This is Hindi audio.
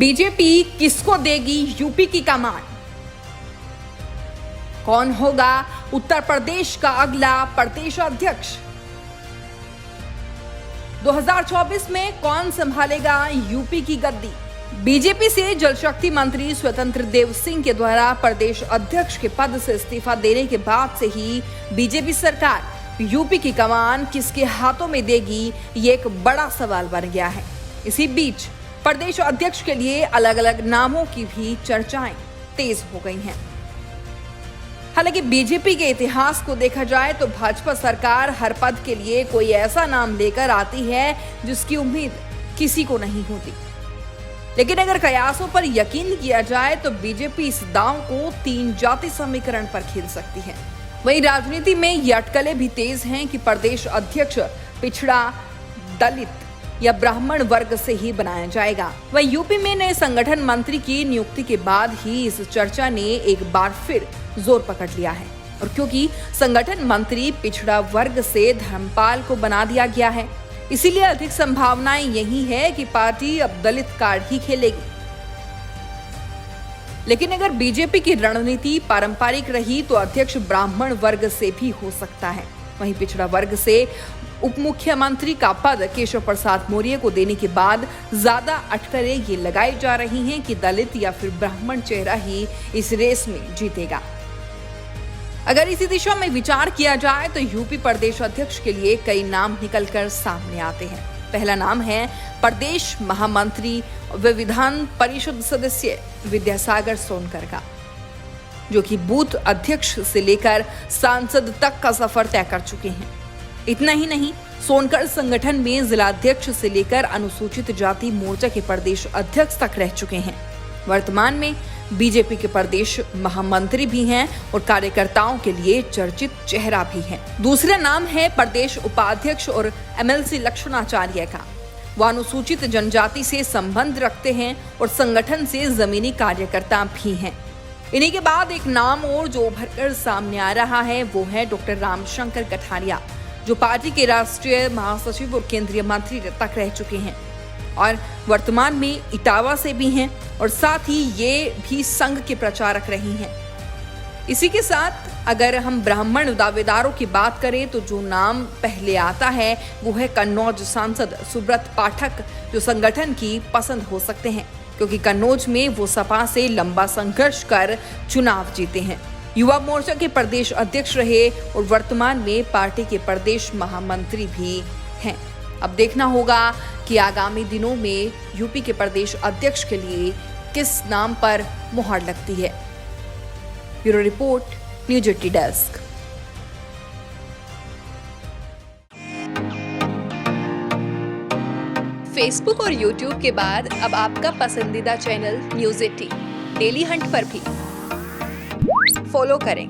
बीजेपी किसको देगी यूपी की कमान? कौन होगा उत्तर प्रदेश का अगला प्रदेश अध्यक्ष? 2024 में कौन संभालेगा यूपी की गद्दी? बीजेपी से जल शक्ति मंत्री स्वतंत्र देव सिंह के द्वारा प्रदेश अध्यक्ष के पद से इस्तीफा देने के बाद से ही बीजेपी सरकार यूपी की कमान किसके हाथों में देगी, ये एक बड़ा सवाल बन गया है। इसी बीच प्रदेश अध्यक्ष के लिए अलग अलग नामों की भी चर्चाएं तेज हो गई हैं। हालांकि बीजेपी के इतिहास को देखा जाए तो भाजपा सरकार हर पद के लिए कोई ऐसा नाम लेकर आती है जिसकी उम्मीद किसी को नहीं होती। लेकिन अगर कयासों पर यकीन किया जाए तो बीजेपी इस दांव को 3 जाति समीकरण पर खेल सकती है। वहीं राजनीति में ये अटकलें भी तेज हैं कि प्रदेश अध्यक्ष पिछड़ा, दलित या ब्राह्मण वर्ग से ही बनाया जाएगा। वहीं यूपी में नए संगठन मंत्री की नियुक्ति के बाद ही इस चर्चा ने एक बार फिर जोर पकड़ लिया है। और क्योंकि संगठन मंत्री पिछड़ा वर्ग से धर्मपाल को बना दिया गया है, इसीलिए अधिक संभावनाएं यही है कि पार्टी अब दलित कार्ड ही खेलेगी। लेकिन अगर बीजेपी की रणनीति पारंपरिक रही तो अध्यक्ष ब्राह्मण वर्ग से भी हो सकता है। वहीं पिछड़ा वर्ग से उप मुख्यमंत्री का पद केशव प्रसाद मौर्य को देने के बाद ज्यादा अटकलें ये लगाई जा रही हैं कि दलित या फिर ब्राह्मण चेहरा ही इस रेस में जीतेगा। अगर इसी दिशा में विचार किया जाए तो यूपी प्रदेश अध्यक्ष के लिए कई नाम निकलकर सामने आते हैं। पहला नाम है प्रदेश महामंत्री व विधान परिषद सदस्य विद्यासागर सोनकर का, जो कि बूथ अध्यक्ष से लेकर सांसद तक का सफर तय कर चुके हैं। इतना ही नहीं, सोनकर संगठन में जिलाध्यक्ष से लेकर अनुसूचित जाति मोर्चा के प्रदेश अध्यक्ष तक रह चुके हैं। वर्तमान में बीजेपी के प्रदेश महामंत्री भी हैं और कार्यकर्ताओं के लिए चर्चित चेहरा भी हैं। दूसरा नाम है प्रदेश उपाध्यक्ष और एमएलसी लक्ष्मणाचार्य का। वह अनुसूचित जनजाति से संबंध रखते हैं और संगठन से जमीनी कार्यकर्ता भी हैं। इन्हीं के बाद एक नाम और जो उभरकर सामने आ रहा है वो है डॉक्टर रामशंकर कठारिया, जो पार्टी के राष्ट्रीय महासचिव और केंद्रीय मंत्री तक रह चुके हैं और वर्तमान में इटावा से भी हैं और साथ ही ये भी संघ के प्रचारक रही हैं। इसी के साथ अगर हम ब्राह्मण दावेदारों की बात करें तो जो नाम पहले आता है वो है कन्नौज सांसद सुब्रत पाठक, जो संगठन की पसंद हो सकते हैं क्योंकि कन्नौज में वो सपा से लंबा संघर्ष कर चुनाव जीते हैं। युवा मोर्चा के प्रदेश अध्यक्ष रहे और वर्तमान में पार्टी के प्रदेश महामंत्री भी हैं। अब देखना होगा कि आगामी दिनों में यूपी के प्रदेश अध्यक्ष के लिए किस नाम पर मुहर लगती है। Bureau report, news 80 desk. Facebook और यूट्यूब के बाद अब आपका पसंदीदा चैनल न्यूज 80 डेली हंट पर भी फॉलो करें।